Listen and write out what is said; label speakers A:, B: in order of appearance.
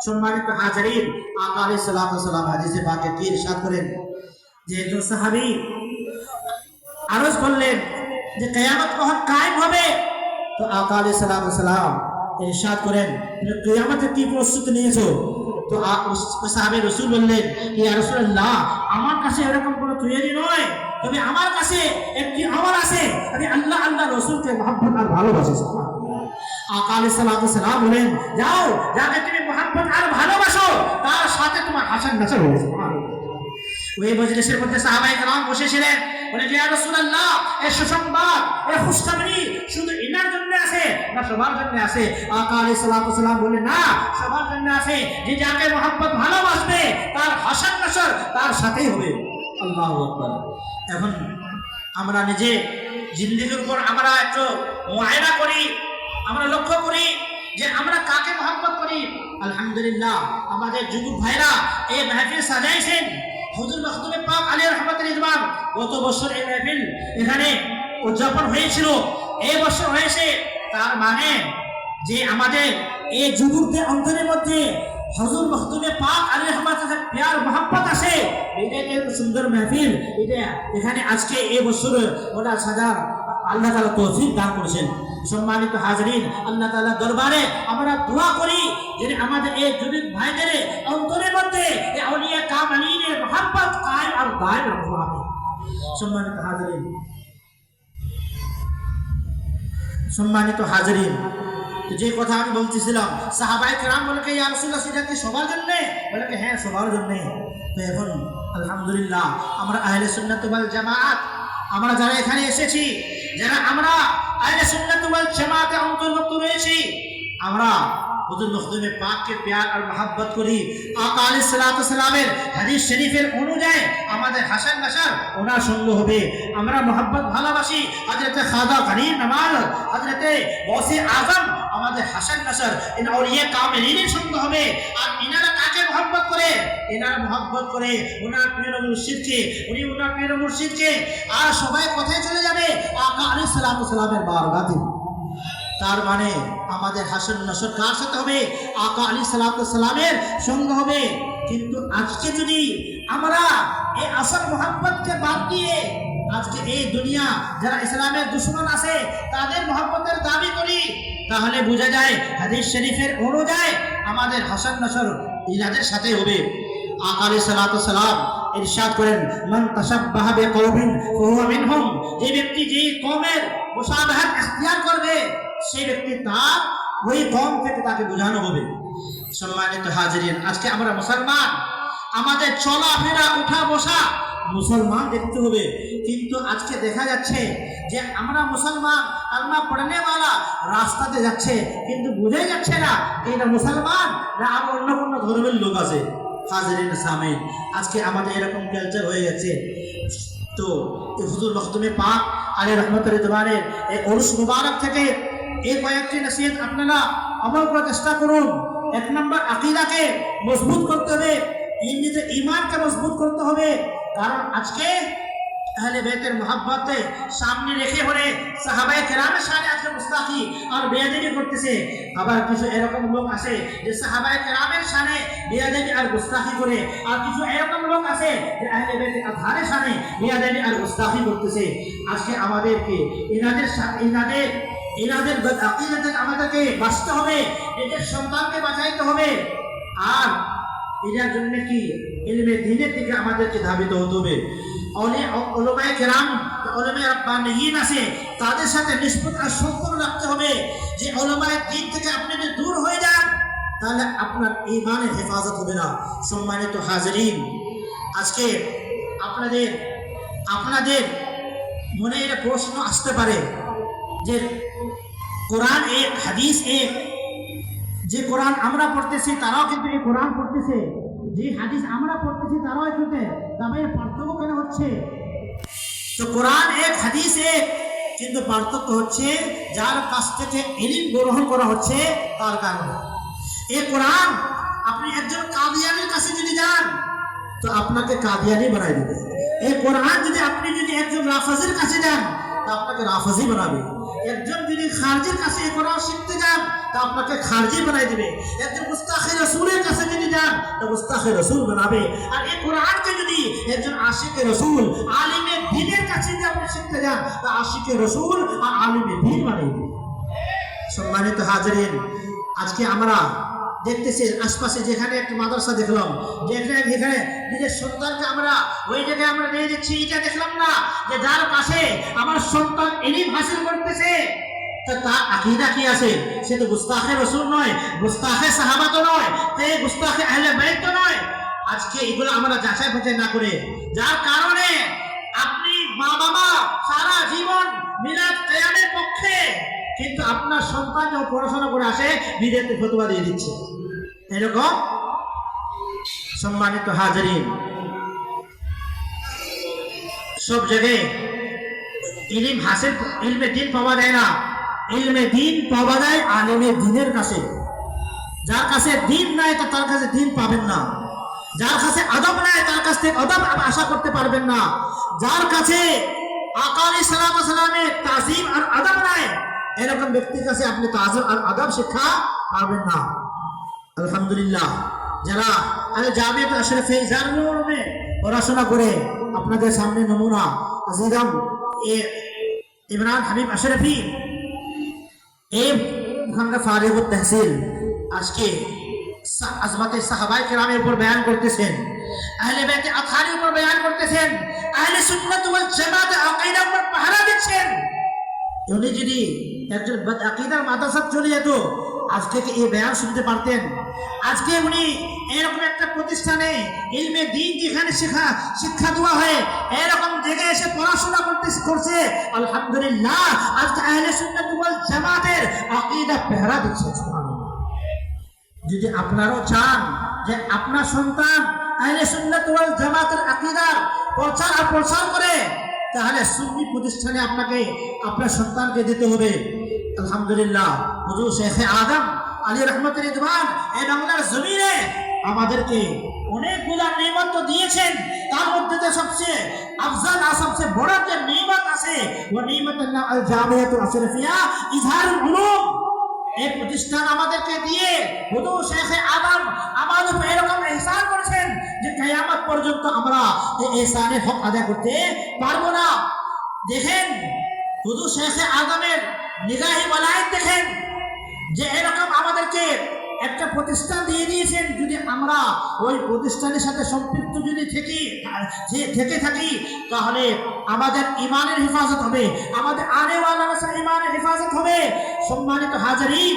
A: সম্মানিত হাজিরিন, আকা আলাইহিস সালাতু ওয়াস সালাম হাদিসে পাকে কি ইরশাদ করেন যে একজন সাহাবী আরজ করলেন যে কিয়ামত কখন কায়েম হবে। তো আকা আলাইহিস সালাতু ওয়াস সালাম ইরশাদ করেন যে কিয়ামতের কি প্রস্তুতি নিয়েছো? তো সাহাবী রাসূল বললেন, ইয়া রাসূলুল্লাহ, আমার কাছে এরকম কোনো তৈরি নয়, তবে আমার কাছে একটি আমল আছে, আমি আল্লাহ আল্লাহ রাসূলকে মহব্বত আর ভালোবাসি। আকা আলাইহিস সালাতু ওয়াস সালাম বলেন, যাও, যাকে তুমি মহব্বত আর ভালোবাসো তার সাথে তোমার হাসান নাসর হয়েছে। ওই মজলিসের মধ্যে সাহাবায়ে কেরাম বসেছিলেন, বলে ইয়া রাসূলুল্লাহ, এই সুসংবাদ, এই খুশখবরি শুধু ইনার জন্য আছে না সবার জন্য আছে? আকা আলাইহিস সালাতু ওয়াস সালাম বলে, না, সবার জন্য আছে। যে যাকে মহব্বত ভালোবাসবে তার হাসান নাসর তার সাথেই হবে। আল্লাহু আকবার। এখন আমরা নিজে জিন্দেগির উপর আমরা একটু মুআয়না করি, আমরা লক্ষ্য করি যে আমরা কাকে মহব্বত করি। আলহামদুলিল্লাহ, আমাদের যুবক ভাইরা এই মাহফিল সাজাইছেন। হুজুর মখদুমে পাক আলাইহির রহমাতুল ইজমাম গত বছর এই মাহফিল এখানে উদযাপন হয়েছিল, এই বছর হয়েছে। তার মানে যে আমাদের এই যুবকদের অন্তরের মধ্যে হুজুর মখদুমে পাক আলাইহির রহমাতুল প্যার মহব্বত আছে। এটা এত সুন্দর মাহফিল, এটা এখানে আজকে এই বছর ওটা সাজার আল্লাহ তাআলা তৌফিক দান করেছেন। সম্মানিত হাজিরিন, আল্লাহ তাআলা দরবারে আমরা দোয়া করি যে আমাদের এই যুবক ভাইদের অন্তরের মধ্যে এই আউলিয়া কামিলিনের মহব্বত কায়েম আর দায়েম রাখুন। আমিন। সম্মানিত হাজিরিন, যে কথা আমি বলতেছিলাম, সাহাবায়ে কেরাম বলে, ইয়া রাসূলুল্লাহ, সেটা কি সবার জন্য? বলে হ্যাঁ, সবার জন্য। তো এখন আলহামদুলিল্লাহ আমরা আহলে সুন্নাত ওয়াল জামাত, আমরা যারা এখানে এসেছি, যারা আমরা আহলে সুন্নাত ওয়াল জামাতে অন্তর্ভুক্ত রয়েছি, আমরা হুজুর মখদুমে পাককে প্যার আর মহব্বত করি। আকা আলাইহিস সালাতু ওয়াস সালামের হাদিস শরীফের অনুযায়ী আমাদের হাসান নাসর ওনার সঙ্গ হবে। আমরা মহব্বত ভালোবাসি হযরতে খাজা গরিব নওয়াজ, হযরতে গৌসে আযম, আমাদের হাসান নাসর ইন আউলিয়া কামিলিনের সঙ্গ হবে। আর ইনারা কাকে মহব্বত করে? ইনারা মহব্বত করে ওনার প্রিয় মুর্শিদকে, উনি ওনার প্রিয় মুর্শিদকে। আর সবাই কোথায় চলে যাবে? আকা আলাইহিস সালাতু ওয়াস সালামের বারগাতে। তার মানে আমাদের হাসান নাসর কার সাথে হবে? আকা আলাইহিস সালাতু ওয়াস সালামের সঙ্গ হবে। কিন্তু আজকে যদি আমরা এই আসল মহব্বতকে বাদ দিয়ে আজকে এই দুনিয়া যারা ইসলামের দুশমন আছে তাদের মহব্বতের দাবি করি, তাহলে বোঝা যায় হাদিস শরীফের অনুযায়ী আমাদের হাসান নাসর ইনাদের সাথে হবে। আকা আলাইহিস সালাতু ওয়াস সালাম ইরশাদ করেন, মান তাশাব্বাহা বিকওমিন ফাহুয়া মিনহুম। যে ব্যক্তি যে কওমের মুশাবাহাত ইখতিয়ার করবে, সেই ব্যক্তি তার ওই কওম থেকে তাকে বোঝানো হবে। সম্মানিত হাজিরিন, আজকে আমরা মুসলমান, আমাদের চলাফেরা উঠা বসা মুসলমান দেখতে হবে। কিন্তু আজকে দেখা যাচ্ছে যে আমরা মুসলমান, কালমা পড়নেওয়ালা রাস্তাতে যাচ্ছে, কিন্তু বুঝে যাচ্ছে না এটা মুসলমান না আর অন্য কোনো ধর্মের লোক আছে। হাজিরিন সামিন, আজকে আমাদের এরকম কালচার হয়ে গেছে। তো হুজুর মখদুমে পাক আলাইহির রহমাতুল ইজমানের এই উরুস মুবারক থেকে এই কয়েকটি নসিহত আপনারা আমল করার চেষ্টা করুন। এক নম্বর, আকীদাকে মজবুত করতে হবে, নিজের ঈমানকে মজবুত করতে হবে। কারণ আজকে আহলে বাইতের মহব্বতে সামনে রেখে হলে সাহাবায়ে কেরামের সামনে আজকে মুস্তাকি আর বেয়াদবি করতেছে। আবার কিছু এরকম লোক আছে যে সাহাবায়ে কেরামের সামনে বেয়াদবি আর মুস্তাকি করে, আর কিছু এরকম লোক আছে যে আহলে বাইতের আধারের সামনে বেয়াদবি আর মুস্তাকি করতেছে। আজকে আমাদেরকে ইনাদের আকীদা থেকে আমাদেরকে বাঁচতে হবে, নিজের সন্তানকে বাঁচাইতে হবে। আর এটার জন্য কি ইলমে দ্বীনের দিকে আমাদেরকে ধাবিত হতে হবে। উলামায়ে কেরাম, উলামায়ে রাব্বানিয়িন আছে, তাদের সাথে নিসবত আর সম্পর্ক রাখতে হবে। যে উলামায়ে দ্বীন থেকে আপনি যদি দূর হয়ে যান, তাহলে আপনার ঈমানের হেফাজত হবে না। সম্মানিত হাজিরিন, আজকে আপনাদের মনে এটা প্রশ্ন আসতে পারে যে কোরআন এক, হাদিস এক। যে কোরআন আমরা পড়তেছি তারাও কিন্তু এই কোরআন পড়তেছে, যে হাদিস আমরা পড়তেছি তারাও এটাতে, তবে পার্থক্য কেন হচ্ছে? তো কোরআন এক, হাদিস এক, কিন্তু পার্থক্য হচ্ছে যার কাছ থেকে ইলম গ্রহণ করা হচ্ছে তার কারণে। এই কোরআন আপনি একজন কাদিয়ানির কাছে যদি যান তো আপনাকে কাদিয়ানি বানাই দেবে। এই কোরআন যদি আপনি একজন রাফাজির কাছে যান তা আপনাকে রাফাজি বানাবে। একজন যদি খারজির কাছে এই কোরআন শিখতে যান তা আপনাকে খারজি বানাই দিবে। একজন মুস্তাখি রাসূলের কাছে তো গুস্তাখে রসুল বানাবে। আর এই কোরআনকে যদি একজন আশিকে রসুল আলিমে দ্বীনের কাছে যদি আপনি শিখতে যান, তো আশিকে রসুল আর আলিমে দ্বীন বানিয়ে দেবে। সম্মানিত হাজিরিন, আজকে আমরা দেখতেছি আশপাশে যেখানে একটা মাদ্রাসা দেখলাম, যেখানে নিজের সন্তানকে আমরা ওই জায়গায় আমরা নিয়ে যাচ্ছি, এটা দেখলাম না যে যার পাশে আমার সন্তান ইলম হাসিল করতেছে তার আকীদা কি আছে, সে তো গুস্তাখে রসুল নয়, গুস্তাখে সাহাবা তো নয়, তে গুস্তাখে আহলে বাইত তো নয়। আজকে এগুলো আমরা যাচাই বাছাই না করে, যার কারণে আপনি মা বাবা সারা জীবন মিলাদ কিয়ামের পক্ষে, কিন্তু আপনার সন্তান যখন পড়াশোনা করে আসে বিদেশে ফতোয়া দিয়ে দিচ্ছে এরকম। সম্মানিত হাজিরিন, সব জায়গায় ইলম হাসিল, ইলমে দ্বীন পাওয়া যায় না, ইলমে দ্বীন পাওয়া যায় আলেমে দ্বীনের কাছে। যার কাছে দ্বীন নাই তার কাছে দ্বীন পাবেন না, যার কাছে আদব নাই তার কাছ থেকে আদব আশা করতে পারবেন না, যার কাছে আকা আলাইহিস সালামের তাজিম আর আদব নাই এরকম ব্যক্তির কাছে আপনি তাজিম আর আদব শিক্ষা পাবেন না। আলহামদুলিল্লাহ, যারা জামিয়াত আশরাফে ইজারুলুমে পড়াশোনা করে আপনাদের সামনে নমুনা আজিজাম ইমরান হাবিব আশরাফি এখানকার ফারিগুত তহসিল আজকে আজমাতে সাহাবায়ে কেরামের উপর বয়ান করতেছেন, আহলে বাইতে আতহারের উপর বয়ান করতেছেন, আহলে সুন্নাত ওয়াল জামাতের আকীদার উপর পাহারা দিচ্ছেন। উনি যদি একজন আকীদার মাদ্রাসা চলে যেত আজকে এই বয়ান শুনতে পারতেন। আজকে উনি এরকম একটা প্রতিষ্ঠানে ইলমে দ্বীন যেখানে শিক্ষা দেওয়া হয় এরকম জায়গায় এসে পড়াশোনা করছে, আলহামদুলিল্লাহ আজকে আহলে সুন্নাত ওয়াল জামাতের আকীদা পাহারা দিচ্ছে। সুবহানাল্লাহ। যদি আপনারাও চান যে আপনার সন্তান আহলে সুন্নাত ওয়াল জামাতের আকীদার প্রচার করে, তাহলে সুন্নি প্রতিষ্ঠানে আপনাকে আপনার সন্তানকে দিতে হবে। আলহামদুলিল্লাহ, হুজুর শেখে আদম আলী রহমতুল রিদওয়ান এই বাংলার জমিনে আমাদেরকে অনেকগুলা নিয়ামত দিয়েছেন, তার মধ্যে সবচেয়ে আফজাল আর সবচেয়ে বড় যে নিয়ামত আছে ও নিয়ামতের নাম আল জামিয়াতুল আশরাফিয়া ইজহারুল উলুম। এই প্রতিষ্ঠান আমাদেরকে দিয়ে হুজুর শেখে আদম আমাদের উপর এরকম ইহসান করেছেন যে কিয়ামত পর্যন্ত আমরা এই ইহসানের হক আদায় করতে পারবো না। দেখেন হুজুর শেখে আদমের নিগাহি ওয়ালায়েত দেখেন যে এরকম আমাদেরকে একটা প্রতিষ্ঠান দিয়ে দিয়েছেন, যদি আমরা ওই প্রতিষ্ঠানের সাথে সম্পৃক্ত যদি থেকে থাকি তাহলে আমাদের ইমানের হেফাজত হবে, আমাদের আনেওয়ালা ইমানের হেফাজত হবে। সম্মানিত হাজিরিন,